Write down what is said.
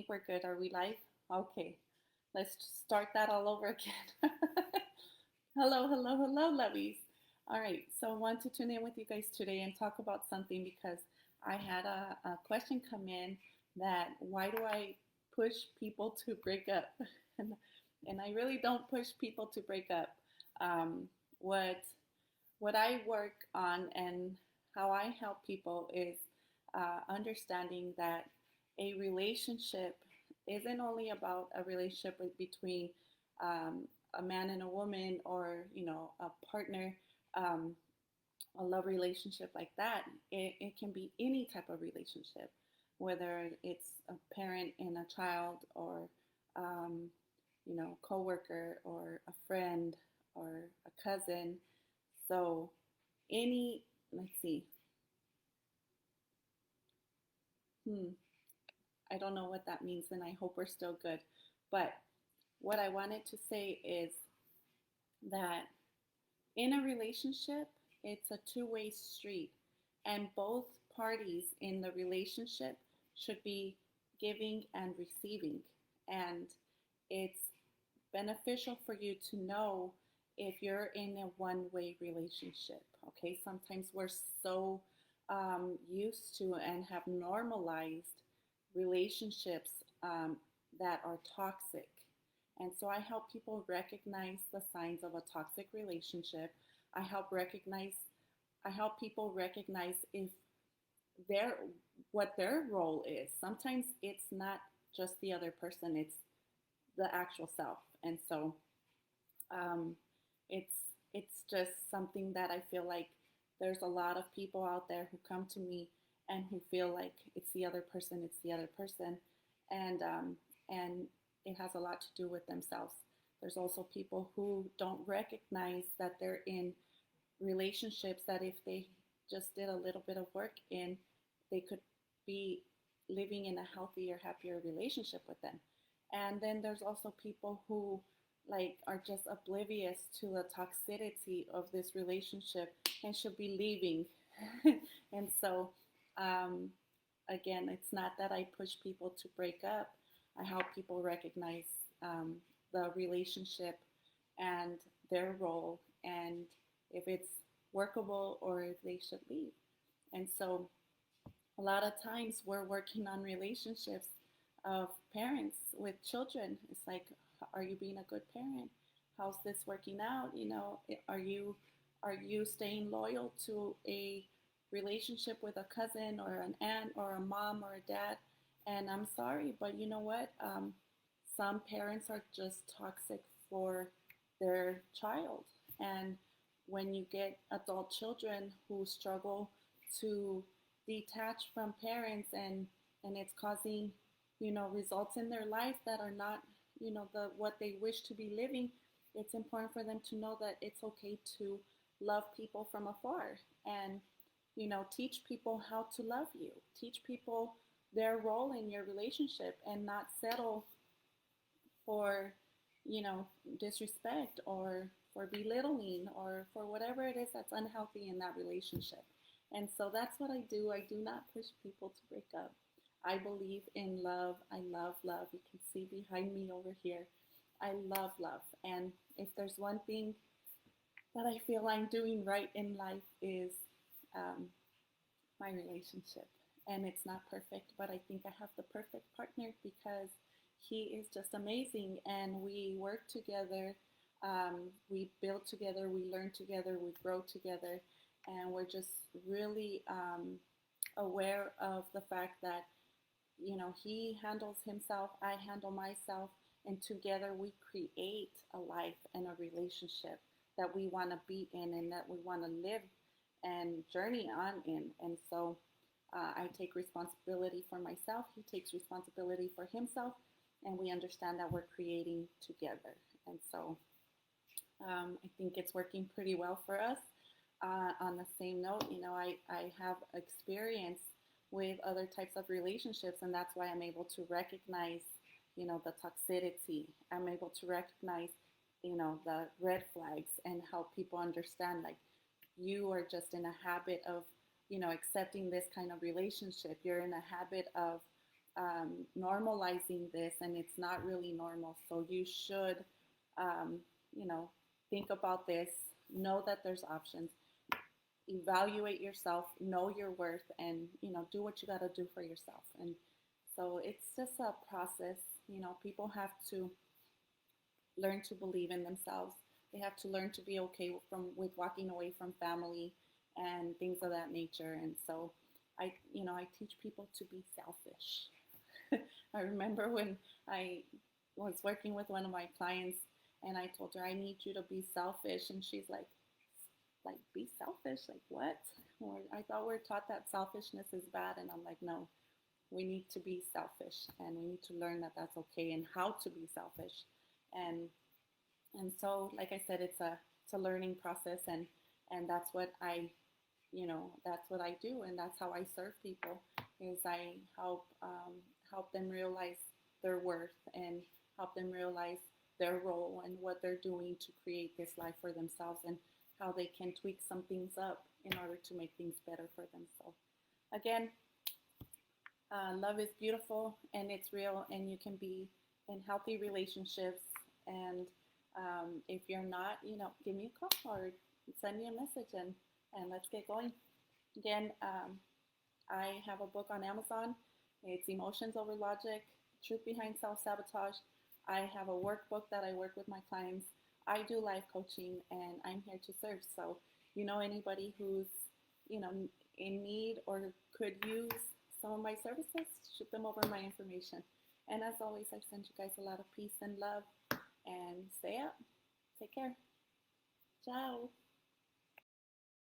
think we're good. Are we live? Okay, let's start that all over again. Hello, hello, hello, lovies. All right, so I want to tune in with you guys today and talk about something because I had a question come in that why do I push people to break up? and, and I really don't push people to break up. Um, what what I work on and how I help people is understanding that a relationship isn't only about a relationship between um, a man and a woman, or a partner, um, a love relationship like that. It can be any type of relationship, whether it's a parent and a child, or um, coworker, or a friend, or a cousin. So any, let's see, hmm, I don't know what that means, and I hope we're still good. But what I wanted to say is that in a relationship, it's a two-way street, and both parties in the relationship should be giving and receiving. And it's beneficial for you to know if you're in a one-way relationship. Okay, sometimes we're so used to and have normalized relationships that are toxic. And so I help people recognize the signs of a toxic relationship. I help recognize I help people recognize if their what their role is. Sometimes it's not just the other person, it's the actual self. And so um, it's it's just something that I feel like there's a lot of people out there who come to me and who feel like it's the other person, and it has a lot to do with themselves. There's also people who don't recognize that they're in relationships that if they just did a little bit of work in, they could be living in a healthier, happier relationship with them. And then there's also people who like are just oblivious to the toxicity of this relationship and should be leaving. And so um, again, it's not that I push people to break up. I help people recognize the relationship and their role, and if it's workable or if they should leave. And so a lot of times we're working on relationships of parents with children. It's like, are you being a good parent? How's this working out? Are you staying loyal to a relationship with a cousin or an aunt or a mom or a dad? And I'm sorry, but you know what? Some parents are just toxic for their child. And when you get adult children who struggle to detach from parents, and it's causing results in their life that are not the what they wish to be living, it's important for them to know that it's okay to love people from afar, and teach people how to love you, teach people their role in your relationship, and not settle for disrespect, or for belittling, or for whatever it is that's unhealthy in that relationship. And so that's what I do. I do not push people to break up. I believe in love. I love love. You can see behind me over here. I love love. And if there's one thing that I feel I'm doing right in life is um, my relationship. And it's not perfect, but I think I have the perfect partner because he is just amazing. And we work together, we build together, we learn together, we grow together. And we're just really aware of the fact that, he handles himself, I handle myself, and together we create a life and a relationship that we want to be in and that we want to live and journey on in. And so I take responsibility for myself. He takes responsibility for himself, and we understand that we're creating together. And so I think it's working pretty well for us. On the same note, I have experience with other types of relationships, and that's why I'm able to recognize, the toxicity. I'm able to recognize, the red flags, and help people understand, like, you are just in a habit of, accepting this kind of relationship. You're in a habit of normalizing this, and it's not really normal. So you should, um, you know, think about this, know that there's options, evaluate yourself, know your worth, and do what you got to do for yourself. And so it's just a process. People have to learn to believe in themselves. They have to learn to be okay with walking away from family and things of that nature. And so I teach people to be selfish. I remember when I was working with one of my clients and I told her, I need you to be selfish. And she's like be selfish? Like what? Or I thought we're taught that selfishness is bad. And I'm like, no, we need to be selfish and we need to learn that that's okay and how to be selfish. And so, like I said, it's a learning process, and that's what I do, and that's how I serve people. Is I help them realize their worth and help them realize their role and what they're doing to create this life for themselves, and how they can tweak some things up in order to make things better for them. So, again, love is beautiful and it's real, and you can be in healthy relationships. And if you're not, give me a call or send me a message, and let's get going. Again, I have a book on Amazon. It's Emotions Over Logic, Truth Behind Self-Sabotage. I have a workbook that I work with my clients. I do life coaching, and I'm here to serve. So, anybody who's, in need or could use some of my services, shoot them over my information. And as always, I send you guys a lot of peace and love, and stay up. Take care. Ciao.